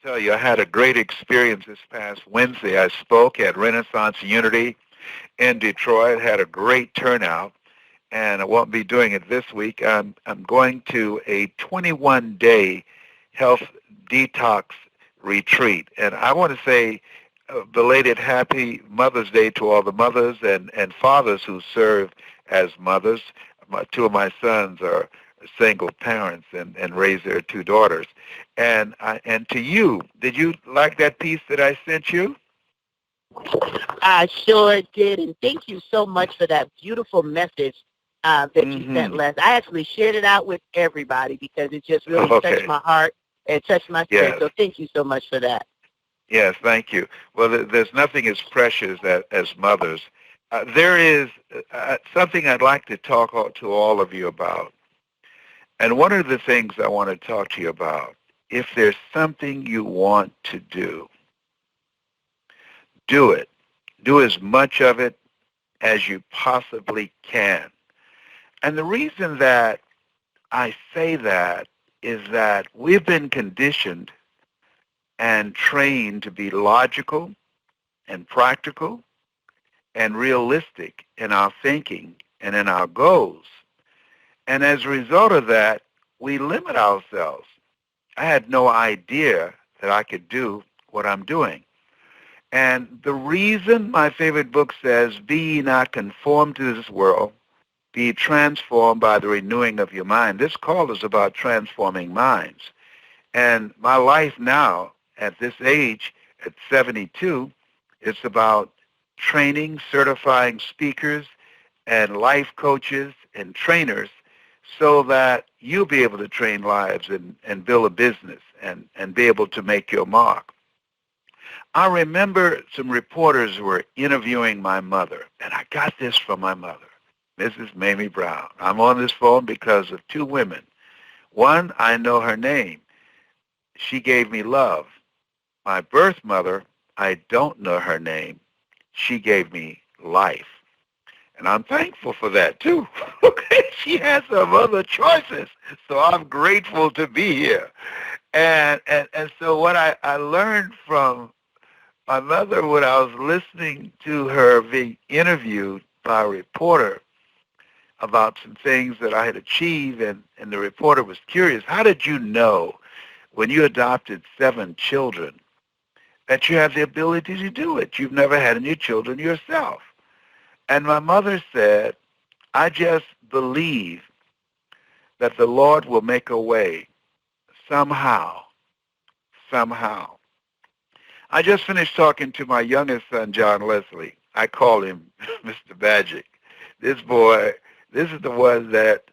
tell you, I had a great experience this past Wednesday. I spoke at Renaissance Unity in Detroit, had a great turnout, and I won't be doing it this week. I'm going to a 21-day health detox retreat, and I want to say belated happy Mother's Day to all the mothers and fathers who serve as mothers. Two of my sons are single parents and raise their two daughters. And to you, did you like that piece that I sent you? I sure did, and thank you so much for that beautiful message that you sent, Les. I actually shared it out with everybody because it just really touched my heart and touched my spirit. So thank you so much for that. Yes, thank you. Well, there's nothing as precious as mothers. There is something I'd like to talk to all of you about. And one of the things I want to talk to you about, if there's something you want to do, do it. Do as much of it as you possibly can. And the reason that I say that is that we've been conditioned and trained to be logical and practical and realistic in our thinking and in our goals. And as a result of that, we limit ourselves. I had no idea that I could do what I'm doing. And the reason my favorite book says, be ye not conformed to this world, be transformed by the renewing of your mind. This call is about transforming minds. And my life now, at this age, at 72, it's about training, certifying speakers and life coaches and trainers so that you'll be able to train lives and build a business and be able to make your mark. I remember some reporters were interviewing my mother, and I got this from my mother, Mrs. Mamie Brown. I'm on this phone because of two women. One, I know her name. She gave me love. My birth mother, I don't know her name. She gave me life. And I'm thankful for that, too. Okay, she has some other choices, so I'm grateful to be here. And so what I learned from my mother when I was listening to her being interviewed by a reporter about some things that I had achieved, and the reporter was curious, how did you know when you adopted 7 children that you have the ability to do it? You've never had any children yourself. And my mother said, I just believe that the Lord will make a way somehow. I just finished talking to my youngest son, John Leslie. I call him Mr. Magic. This boy, this is the one that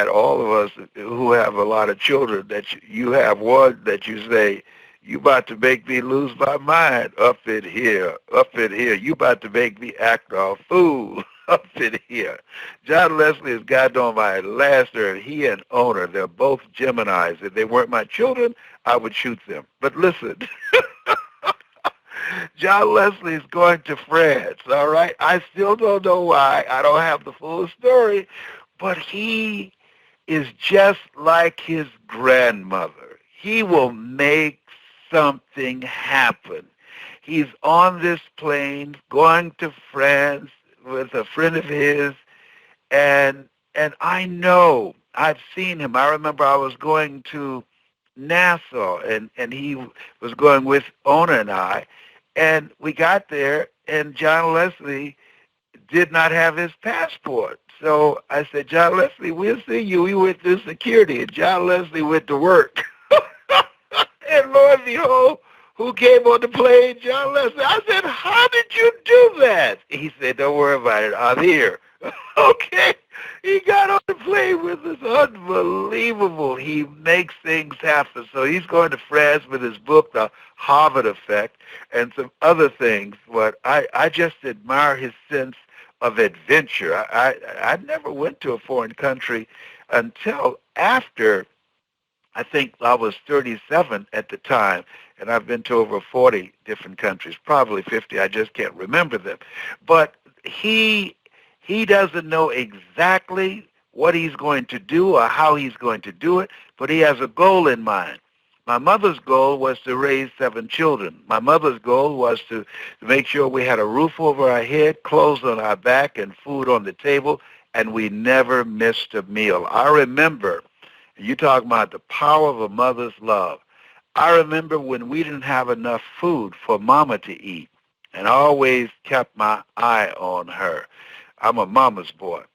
all of us who have a lot of children, that you have one that you say, you about to make me lose my mind up in here. You about to make me act a fool up in here. John Leslie has gotten on my last nerve. He and Owner, they're both Geminis. If they weren't my children, I would shoot them. But listen, John Leslie is going to France, all right? I still don't know why. I don't have the full story. But he is just like his grandmother. He will make something happen. He's on this plane going to France with a friend of his, and I know, I've seen him. I remember I was going to Nassau, and he was going with Ona and I, and we got there, and John Leslie did not have his passport. So I said, John Leslie, we'll see you. We went through security, and John Leslie went to work. And lo and behold, who came on the plane? John Leslie. I said, how did you do that? He said, don't worry about it. I'm here. Okay. He got on the plane with us. Unbelievable. He makes things happen. So he's going to France with his book, The Harvard Effect, and some other things. But I just admire his sense of adventure. I never went to a foreign country until after, I think I was 37 at the time, and I've been to over 40 different countries, probably 50. I just can't remember them. But he doesn't know exactly what he's going to do or how he's going to do it, but he has a goal in mind. My mother's goal was to raise 7 children. My mother's goal was to make sure we had a roof over our head, clothes on our back, and food on the table, and we never missed a meal. I remember, you talk about the power of a mother's love. I remember when we didn't have enough food for Mama to eat, and I always kept my eye on her. I'm a mama's boy.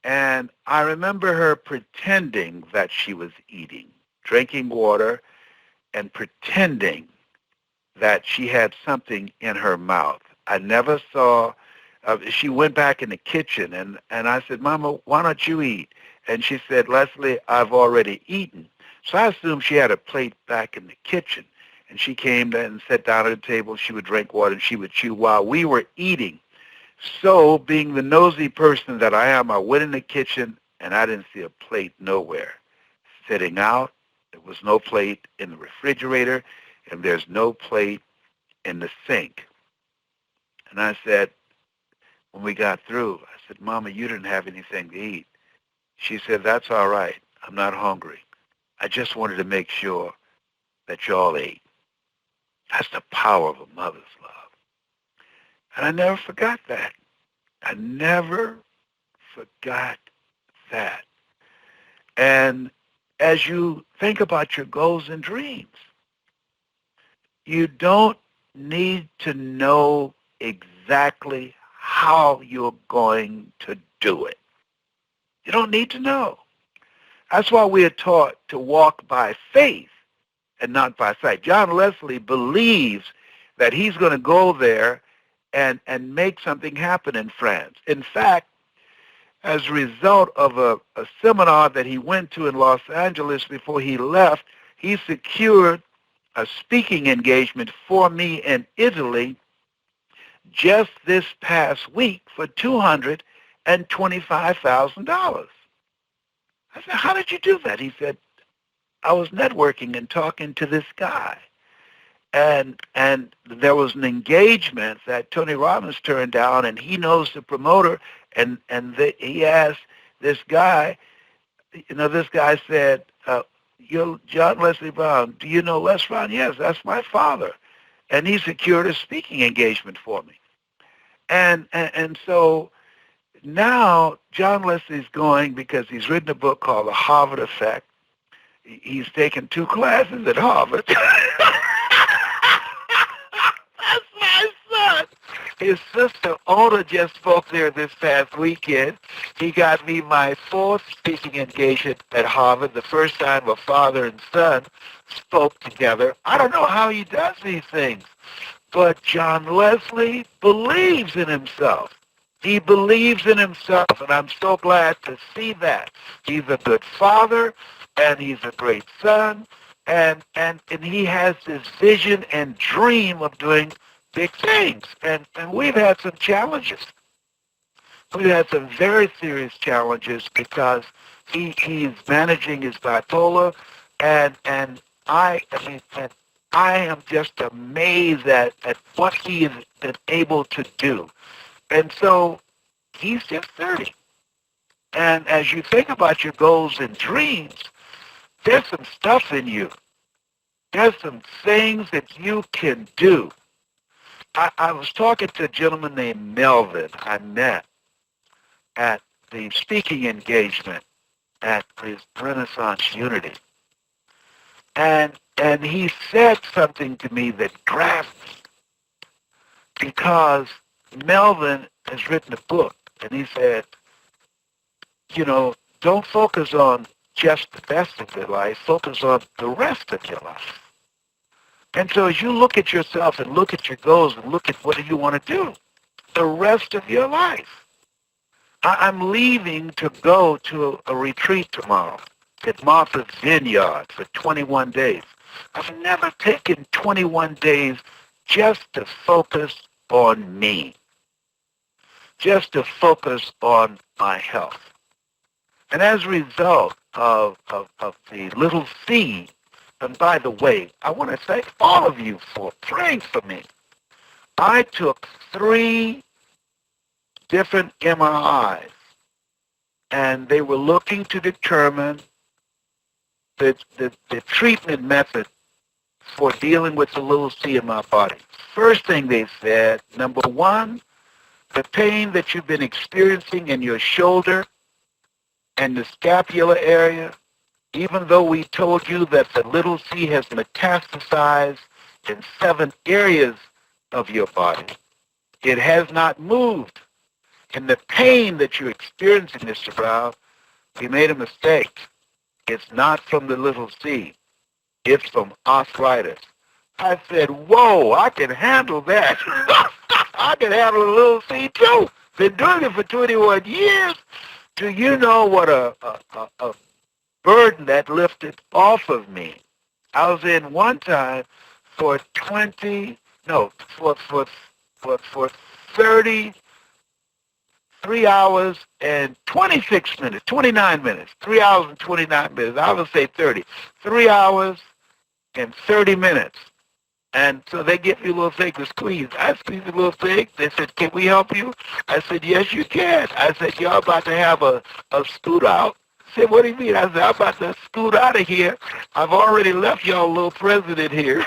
And I remember her pretending that she was eating, drinking water, and pretending that she had something in her mouth. I never saw, she went back in the kitchen, and I said, Mama, why don't you eat? And she said, Leslie, I've already eaten. So I assumed she had a plate back in the kitchen. And she came and sat down at the table. She would drink water, and she would chew while we were eating. So, being the nosy person that I am, I went in the kitchen, and I didn't see a plate nowhere. Sitting out, there was no plate in the refrigerator, and there's no plate in the sink. And I said, when we got through, I said, Mama, you didn't have anything to eat. She said, that's all right. I'm not hungry. I just wanted to make sure that y'all ate. That's the power of a mother's love. And I never forgot that. I never forgot that. And as you think about your goals and dreams, you don't need to know exactly how you're going to do it. You don't need to know. That's why we are taught to walk by faith and not by sight. John Leslie believes that he's going to go there and make something happen in France. In fact, as a result of a seminar that he went to in Los Angeles before he left, he secured a speaking engagement for me in Italy just this past week for $225,000. I said, how did you do that? He said, I was networking and talking to this guy. And there was an engagement that Tony Robbins turned down, and he knows the promoter, and he asked this guy, this guy said, you're John Leslie Brown. Do you know Les Brown? Yes, that's my father. And he secured a speaking engagement for me. And so now John Leslie's going because he's written a book called The Harvard Effect. He's taken 2 classes at Harvard. That's my son. His sister, Ona, just spoke there this past weekend. He got me my 4th speaking engagement at Harvard, the first time a father and son spoke together. I don't know how he does these things, but John Leslie believes in himself. He believes in himself, and I'm so glad to see that. He's a good father, and he's a great son, and he has this vision and dream of doing big things. And we've had some challenges. We've had some very serious challenges because he's managing his bipolar, and I am just amazed at what he has been able to do. And so he's just 30. And as you think about your goals and dreams, there's some stuff in you. There's some things that you can do. I was talking to a gentleman named Melvin I met at the speaking engagement at his Renaissance Unity. And he said something to me that grabbed me because Melvin has written a book, and he said, don't focus on just the best of your life, focus on the rest of your life. And so as you look at yourself and look at your goals and look at what do you want to do the rest of your life. I'm leaving to go to a retreat tomorrow at Martha's Vineyard for 21 days. I've never taken 21 days just to focus on me, just to focus on my health. And as a result of the little seed, and by the way, I want to thank all of you for praying for me. I took 3 different MRIs, and they were looking to determine the treatment method for dealing with the little C in my body. First thing they said, number one, the pain that you've been experiencing in your shoulder and the scapular area, even though we told you that the little C has metastasized in 7 areas of your body, it has not moved. And the pain that you're experiencing, Mr. Brown, we made a mistake. It's not from the little C. It's from arthritis. I said, whoa, I can handle that. I can handle a little C too. Been doing it for 21 years. Do you know what a burden that lifted off of me? I was in one time for 33 hours and 26 minutes, 29 minutes, 3 hours and 29 minutes. I would say 30. 3 hours and 30 minutes. And so they give me a little thing to squeeze. I squeezed a little thing. They said, can we help you? I said, yes, you can. I said, y'all about to have a scoot out. I said, what do you mean? I said, I'm about to scoot out of here. I've already left y'all a little president here.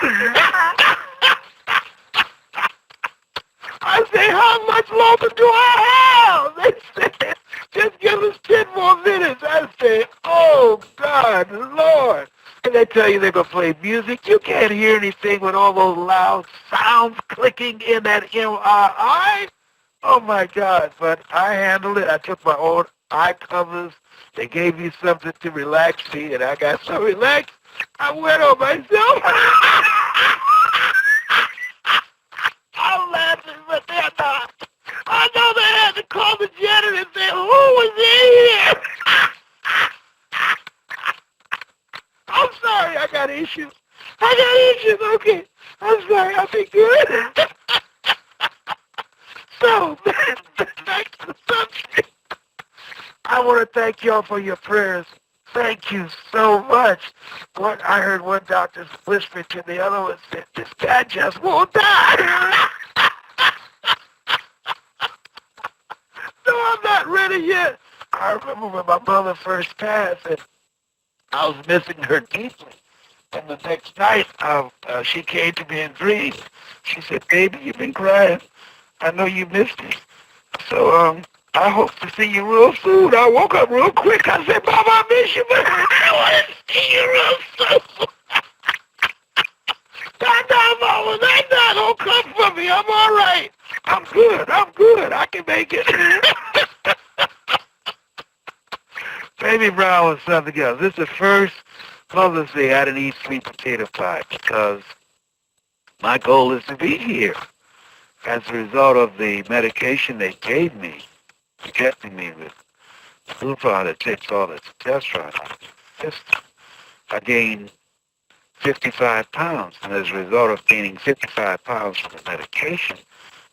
I say, how much longer do I have? They said, just give us 10 more minutes. I say, oh, God, Lord. And they tell you they're going to play music. You can't hear anything with all those loud sounds clicking in that MRI. Oh, my God. But I handled it. I took my own eye covers. They gave me something to relax me, and I got so relaxed, I went on myself. I'm laughing, but they're not. I know they had to call the janitor and say, who was in here? I'm sorry, I got issues. Okay. I'm sorry, I'll be good. So, back to the subject. I want to thank y'all for your prayers. Thank you so much. I heard one doctor whisper to the other one, said, this guy just won't die. No, I'm not ready yet. I remember when my mother first passed, and I was missing her deeply. And the next night, she came to me in dreams. She said, baby, you've been crying. I know you missed me. So I hope to see you real soon. I woke up real quick. I said, Mama, I miss you, but I want to see you real soon. Mama, that's not going to come for me. I'm all right. I'm good. I can make it. Baby Brown was something else. This is the first Mother's Day I didn't eat sweet potato pie because my goal is to be here. As a result of the medication they gave me, injecting me with Lupron that takes all the testosterone out of the system, I gained 55 pounds. And as a result of gaining 55 pounds from the medication,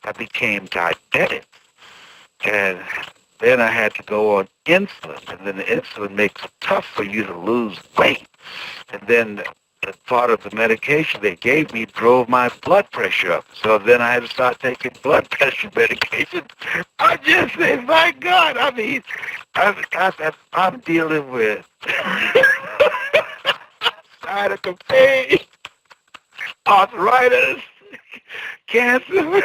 I became diabetic. And then I had to go on insulin. And then the insulin makes it tough for you to lose weight. And then the part of the medication they gave me drove my blood pressure up. So then I had to start taking blood pressure medication. I just say, my God, I mean, I'm dealing with sciatica pain, arthritis, cancer,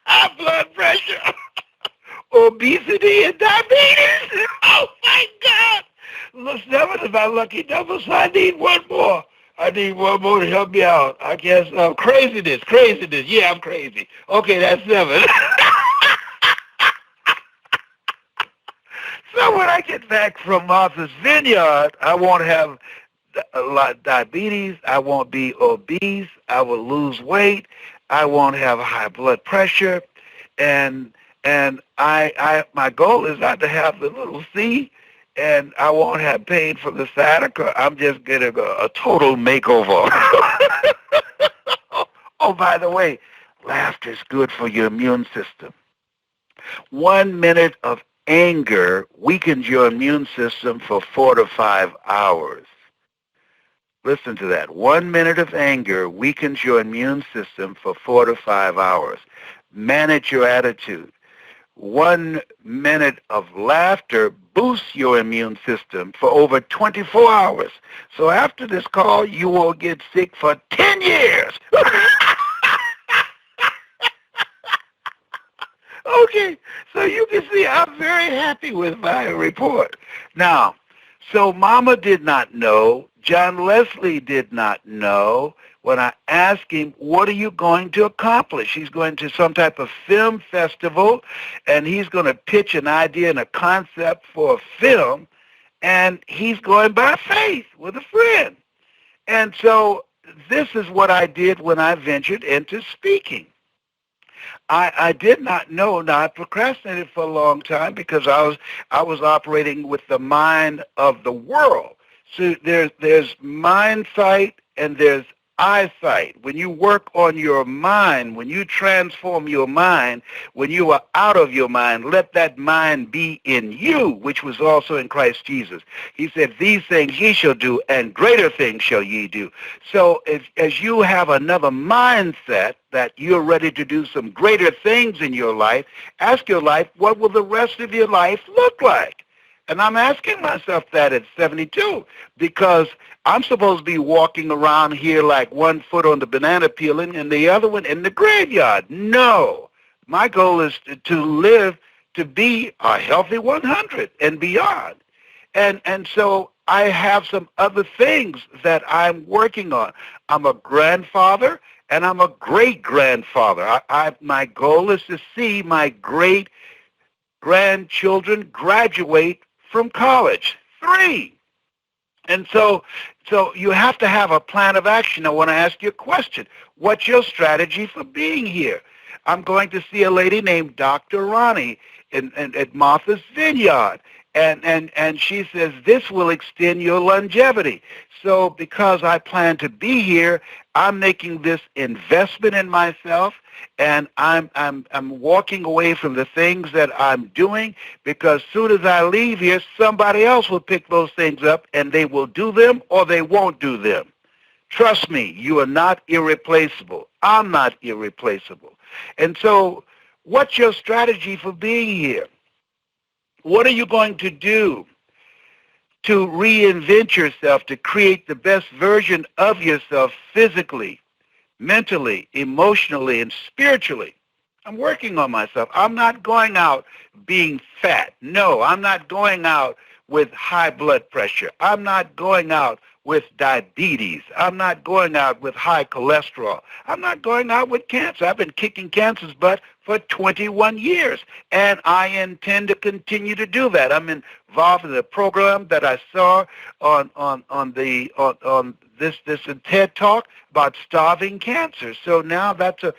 high blood pressure, obesity, and diabetes. Oh, my God. Look, 7 is my lucky number, so I need one more. I need one more to help me out. I guess craziness. Yeah, I'm crazy. Okay, that's 7. So when I get back from Martha's Vineyard, I won't have a lot of diabetes. I won't be obese. I will lose weight. I won't have high blood pressure. And my goal is not to have the little C, and I won't have pain from the sciatica. I'm just getting a total makeover. Oh, by the way, laughter is good for your immune system. 1 minute of anger weakens your immune system for 4 to 5 hours. Listen to that. 1 minute of anger weakens your immune system for 4 to 5 hours. Manage your attitude. 1 minute of laughter boosts your immune system for over 24 hours. So after this call, you will get sick for 10 years. Okay, so you can see I'm very happy with my report. Now, so Mama did not know, John Leslie did not know. When I asked him, what are you going to accomplish? He's going to some type of film festival, and he's going to pitch an idea and a concept for a film, and he's going by faith with a friend. And so this is what I did when I ventured into speaking. I did not know. Now I procrastinated for a long time because I was operating with the mind of the world. So there's mind sight and there's eyesight. When you work on your mind, when you transform your mind, when you are out of your mind, let that mind be in you, which was also in Christ Jesus. He said, these things ye shall do, and greater things shall ye do. So as you have another mindset that you're ready to do some greater things in your life, ask your life, what will the rest of your life look like? And I'm asking myself that at 72 because I'm supposed to be walking around here like one foot on the banana peeling and the other one in the graveyard. No. My goal is to live to be a healthy 100 and beyond. And so I have some other things that I'm working on. I'm a grandfather and I'm a great-grandfather. My goal is to see my great-grandchildren graduate from college. 3. And so you have to have a plan of action. I want to ask you a question. What's your strategy for being here? I'm going to see a lady named Dr. Ronnie at Martha's Vineyard. And she says, this will extend your longevity. So because I plan to be here, I'm making this investment in myself, and I'm walking away from the things that I'm doing because soon as I leave here, somebody else will pick those things up, and they will do them or they won't do them. Trust me, you are not irreplaceable. I'm not irreplaceable. And so what's your strategy for being here? What are you going to do to reinvent yourself, to create the best version of yourself physically, mentally, emotionally, and spiritually? I'm working on myself. I'm not going out being fat. No, I'm not going out with high blood pressure. I'm not going out with diabetes. I'm not going out with high cholesterol. I'm not going out with cancer. I've been kicking cancer's butt for 21 years, and I intend to continue to do that. I'm involved in a program that I saw on this TED Talk about starving cancer. So now that's a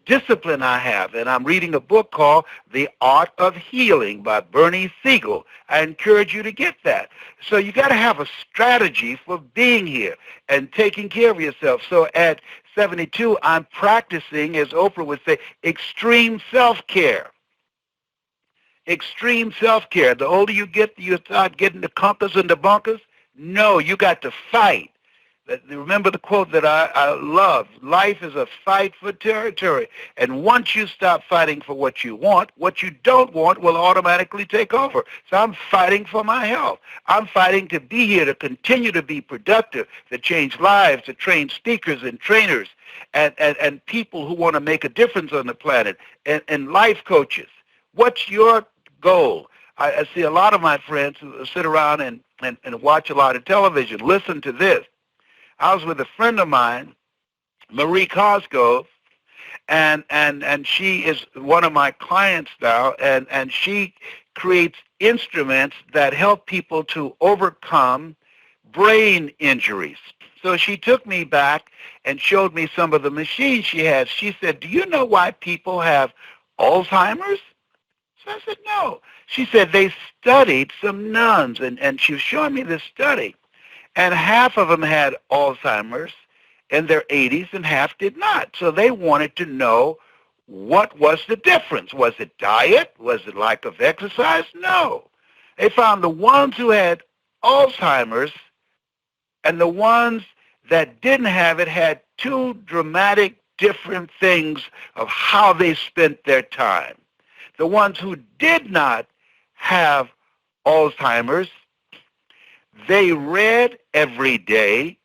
discipline I have, and I'm reading a book called The Art of Healing by Bernie Siegel. I encourage you to get that. So you got to have a strategy for being here and taking care of yourself. So at 72, I'm practicing, as Oprah would say, extreme self-care. Extreme self-care. The older you get, you start getting the compass and the bunkers. No, you got to fight. Remember the quote that I love, life is a fight for territory. And once you stop fighting for what you don't want will automatically take over. So I'm fighting for my health. I'm fighting to be here, to continue to be productive, to change lives, to train speakers and trainers and people who want to make a difference on the planet, and life coaches. What's your goal? I see a lot of my friends who sit around and watch a lot of television. Listen to this. I was with a friend of mine, Marie Cosgrove, and she is one of my clients now, and she creates instruments that help people to overcome brain injuries. So she took me back and showed me some of the machines she has. She said, do you know why people have Alzheimer's? So I said, no. She said they studied some nuns, and she was showing me this study. And half of them had Alzheimer's in their 80s and half did not. So they wanted to know what was the difference. Was it diet? Was it lack of exercise? No. They found the ones who had Alzheimer's and the ones that didn't have it had two dramatic different things of how they spent their time. The ones who did not have Alzheimer's, they read every day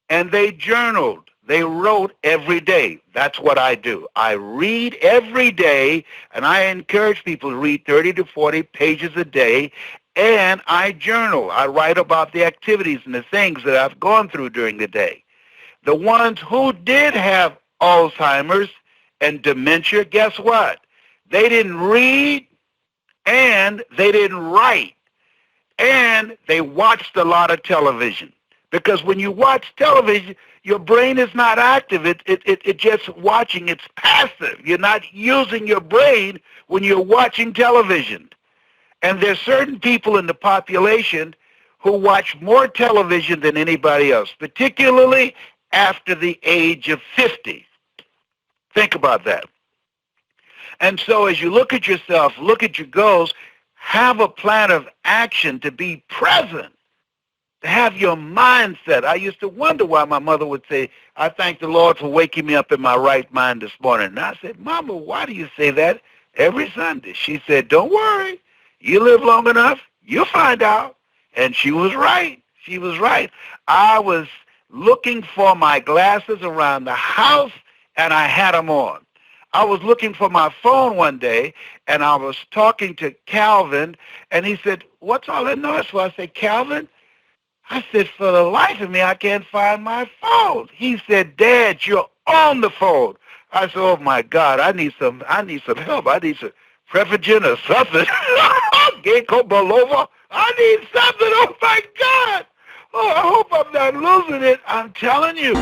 and they journaled. They wrote every day. That's what I do. I read every day, and I encourage people to read 30 to 40 pages a day, and I journal. I write about the activities and the things that I've gone through during the day. The ones who did have Alzheimer's and dementia, guess what? They didn't read, and they didn't write, and they watched a lot of television. Because when you watch television, your brain is not active. It's just watching. It's passive. You're not using your brain when you're watching television. And there's certain people in the population who watch more television than anybody else, particularly after the age of 50. Think about that. And so as you look at yourself, look at your goals, have a plan of action to be present, to have your mindset. I used to wonder why my mother would say, I thank the Lord for waking me up in my right mind this morning. And I said, Mama, why do you say that every Sunday? She said, don't worry. You live long enough, you'll find out. And she was right. She was right. I was looking for my glasses around the house, and I had them on. I was looking for my phone one day, and I was talking to Calvin, and he said, what's all that noise for? I said, Calvin, I said, for the life of me, I can't find my phone. He said, Dad, you're on the phone. I said, oh, my God, I need some help. I need some Prevagen or something. Ginkgo biloba. I need something. Oh, my God. Oh, I hope I'm not losing it. I'm telling you.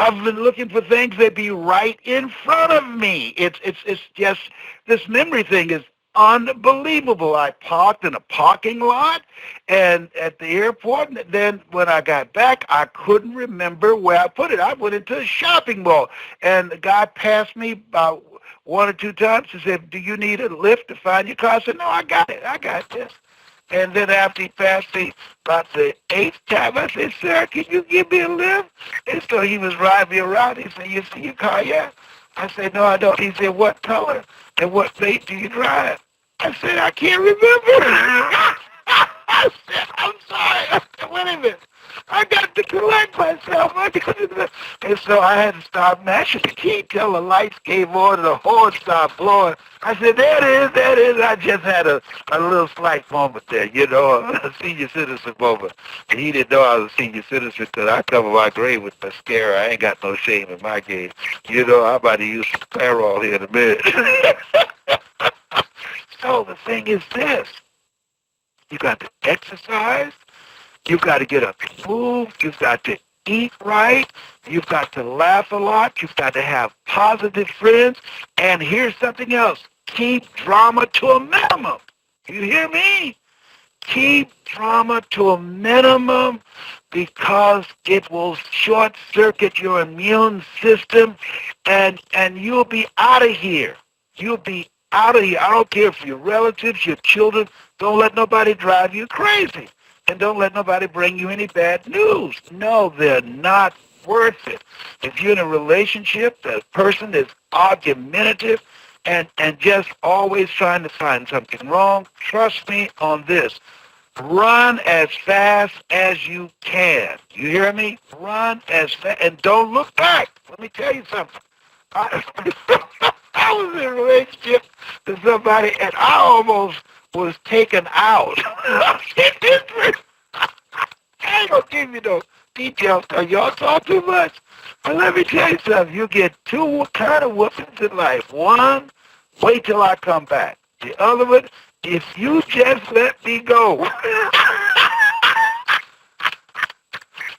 I've been looking for things that be right in front of me. It's just, this memory thing is unbelievable. I parked in a parking lot and at the airport, and then when I got back, I couldn't remember where I put it. I went into a shopping mall, and the guy passed me about one or two times. He said, do you need a lift to find your car? I said, no, I got it. I got this. And then after he passed me about the 8th time, I said, sir, can you give me a lift? And so he was riding me around. He said, you see your car yet? I said, no, I don't. He said, what color and what state do you drive? I said, I can't remember. I said, I'm sorry. I said, wait a minute. I got to collect myself. And so I had to start mashing the key till the lights came on and the horn started blowing. I said, there it is. I just had a little slight moment there, a senior citizen moment. And he didn't know I was a senior citizen because I cover my grave with mascara. I ain't got no shame in my game. I'm about to use some Clairol here in a minute. So the thing is this. You got to exercise. You've got to get up and move. You've got to eat right. You've got to laugh a lot. You've got to have positive friends. And here's something else. Keep drama to a minimum. You hear me? Keep drama to a minimum because it will short-circuit your immune system and you'll be out of here. You'll be out of here. I don't care if your relatives, your children, don't let nobody drive you crazy. And don't let nobody bring you any bad news. No, they're not worth it. If you're in a relationship, the person is argumentative and just always trying to find something wrong, trust me on this. Run as fast as you can. You hear me? Run as fast and don't look back. Let me tell you something. I was in a relationship with somebody, and I almost was taken out. I ain't gonna give you no details because y'all talk too much. But let me tell you something. You get two kind of whoopings in life. One, wait till I come back. The other one, if you just let me go.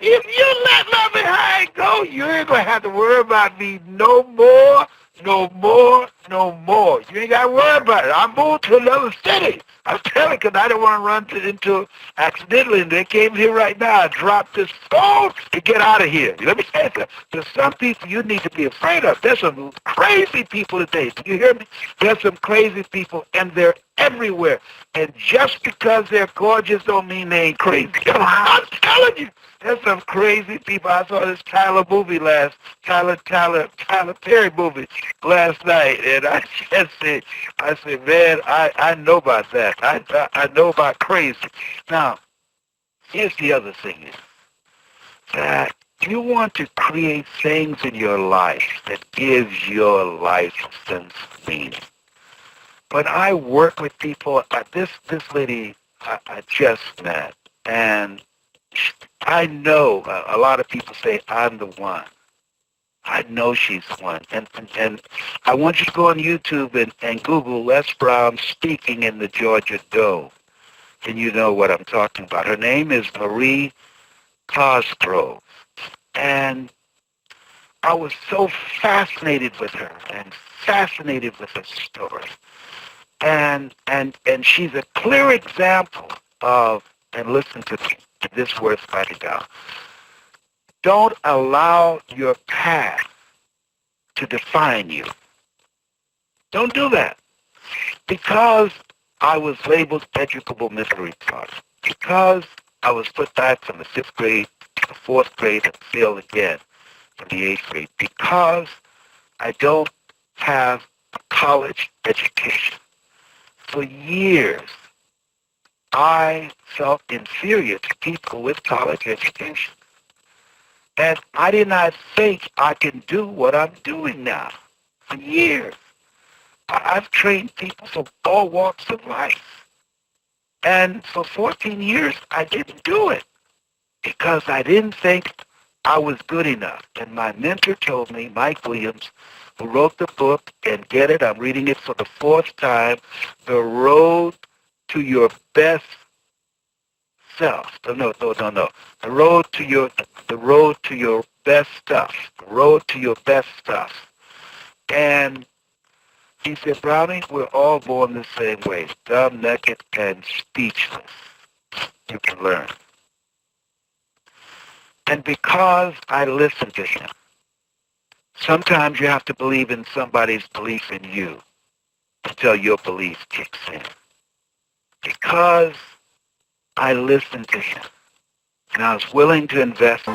If you let love behind go, you ain't going to have to worry about me no more, no more, no more. You ain't got to worry about it. I moved to another city. I'm telling you, because I don't want to run into accidentally, and they came here right now. I dropped this phone to get out of here. Let me say that. There's some people you need to be afraid of. There's some crazy people today. Do you hear me? There's some crazy people, and they're everywhere. And just because they're gorgeous don't mean they ain't crazy. I'm telling you. There's some crazy people. I saw this Tyler Perry movie last night, and I just said, man, I know about that. I know about crazy. Now, here's the other thing is that you want to create things in your life that gives your life a sense of meaning. When I work with people, this lady I just met, and I know a lot of people say I'm the one. I know she's the one. And I want you to go on YouTube and Google Lesbrown speaking in the Georgia Dome. And you know what I'm talking about. Her name is Marie Cosgrove. And I was so fascinated with her and fascinated with her story. And she's a clear example of, and listen to this worth writing down, don't allow your past to define you. Don't do that. Because I was labeled educable misery retarded, because I was put back from the 5th grade to the 4th grade and failed again from the 8th grade, because I don't have a college education. For years, I felt inferior to people with college education. And I did not think I can do what I'm doing now. For years, I've trained people from all walks of life. And for 14 years, I didn't do it because I didn't think I was good enough. And my mentor told me, Mike Williams, who wrote the book, and get it, I'm reading it for the 4th time, The Road to Your Best Self. No. The road to your best stuff. The road to your best stuff. And he said, Brownie, we're all born the same way, dumb, naked, and speechless. You can learn. And because I listened to him, sometimes you have to believe in somebody's belief in you until your belief kicks in. Because I listened to him, and I was willing to invest.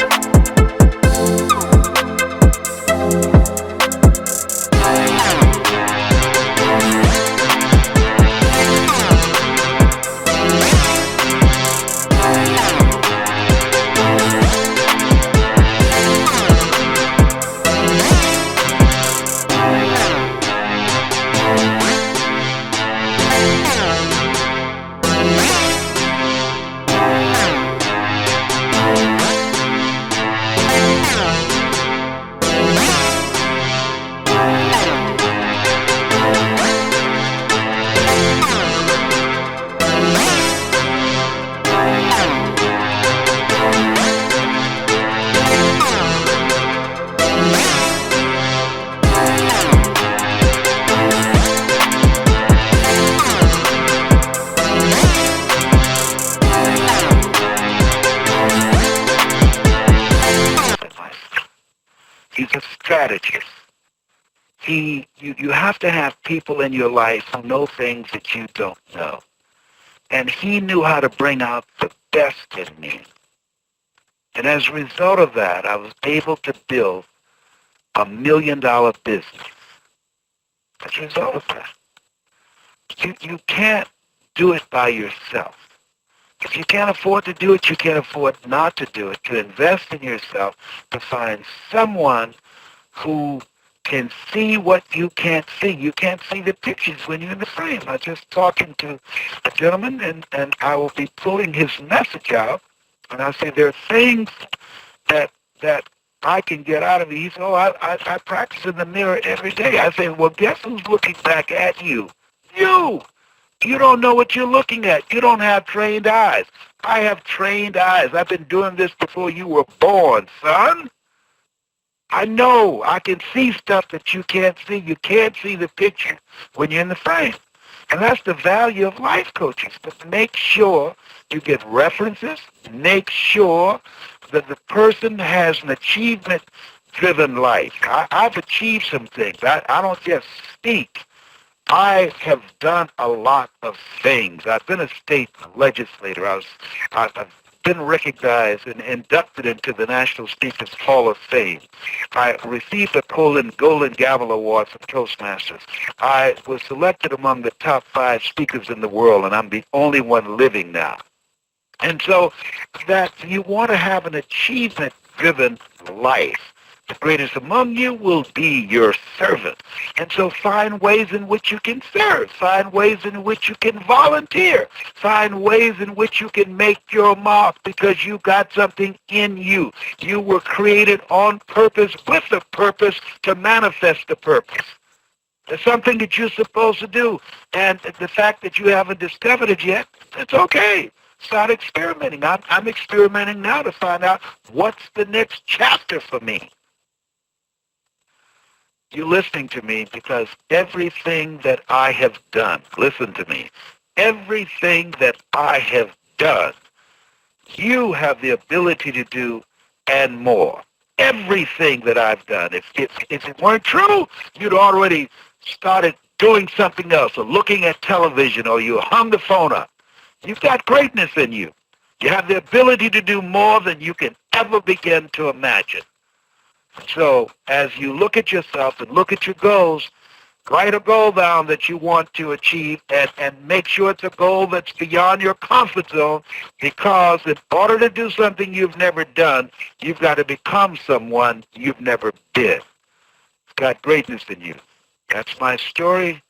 He's a strategist. You have to have people in your life who know things that you don't know. And he knew how to bring out the best in me. And as a result of that, I was able to build $1 million business. As a result of that. You can't do it by yourself. If you can't afford to do it, you can't afford not to do it, to invest in yourself, to find someone who can see what you can't see. You can't see the pictures when you're in the frame. I was just talking to a gentleman, and I will be pulling his message out, and I say there are things that I can get out of it. He said, oh, I practice in the mirror every day. I say, well, guess who's looking back at you? You! You don't know what you're looking at. You don't have trained eyes. I have trained eyes. I've been doing this before you were born, son. I know. I can see stuff that you can't see. You can't see the picture when you're in the frame. And that's the value of life coaching. But make sure you get references. Make sure that the person has an achievement-driven life. I've achieved some things. I don't just speak. I have done a lot of things. I've been a state legislator. I've been recognized and inducted into the National Speakers Hall of Fame. I received a Golden Gavel Award from Toastmasters. I was selected among the top 5 speakers in the world, and I'm the only one living now. And so that you want to have an achievement-driven life. The greatest among you will be your servant. And so find ways in which you can serve. Find ways in which you can volunteer. Find ways in which you can make your mark because you got something in you. You were created on purpose with a purpose to manifest the purpose. There's something that you're supposed to do. And the fact that you haven't discovered it yet, it's okay. Start experimenting. I'm experimenting now to find out what's the next chapter for me. You're listening to me because everything that I have done, listen to me, everything that I have done, you have the ability to do and more. Everything that I've done. If it weren't true, you'd already started doing something else or looking at television or you hung the phone up. You've got greatness in you. You have the ability to do more than you can ever begin to imagine. So as you look at yourself and look at your goals, write a goal down that you want to achieve and make sure it's a goal that's beyond your comfort zone because in order to do something you've never done, you've got to become someone you've never been. It's got greatness in you. That's my story,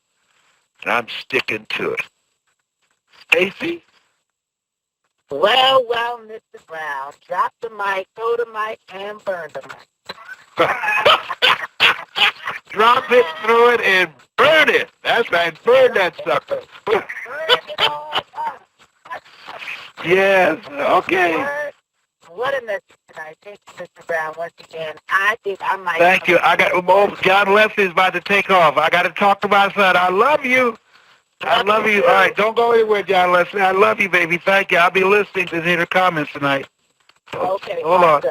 and I'm sticking to it. Stacy? Well, Mr. Brown, drop the mic, throw the mic, and burn the mic. Drop it, throw it, and burn it. That's right. Burn that sucker. Yes. Okay. What a message tonight. Thank you, Mr. Brown, once again. I think I might... Thank you. John Leslie's about to take off. I got to talk to my son. I love you. I love you. All right. Don't go anywhere, John Leslie. I love you, baby. Thank you. I'll be listening to hear the comments tonight. Okay. Hold on.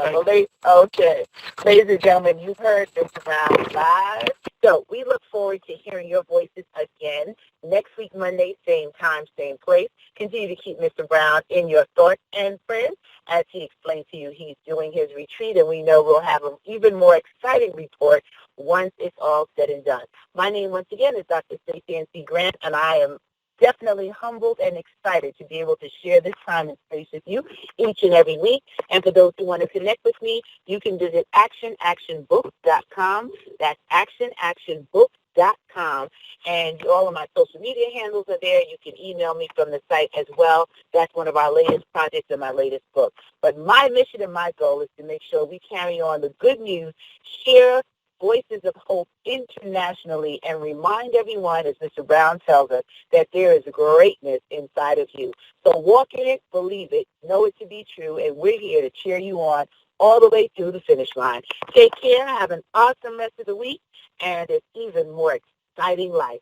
Okay. Ladies and gentlemen, you've heard Mr. Brown live. So we look forward to hearing your voices again next week, Monday, same time, same place. Continue to keep Mr. Brown in your thoughts and prayers as he explained to you he's doing his retreat, and we know we'll have an even more exciting report once it's all said and done. My name, once again, is Dr. Stacey N.C. Grant, and I am definitely humbled and excited to be able to share this time and space with you each and every week. And for those who want to connect with me, you can visit actionactionbook.com. That's actionactionbook.com. And all of my social media handles are there. You can email me from the site as well. That's one of our latest projects and my latest book. But my mission and my goal is to make sure we carry on the good news, share voices of hope internationally, and remind everyone, as Mr. Brown tells us, that there is greatness inside of you. So walk in it, believe it, know it to be true, and we're here to cheer you on all the way through the finish line. Take care, have an awesome rest of the week, and an even more exciting life.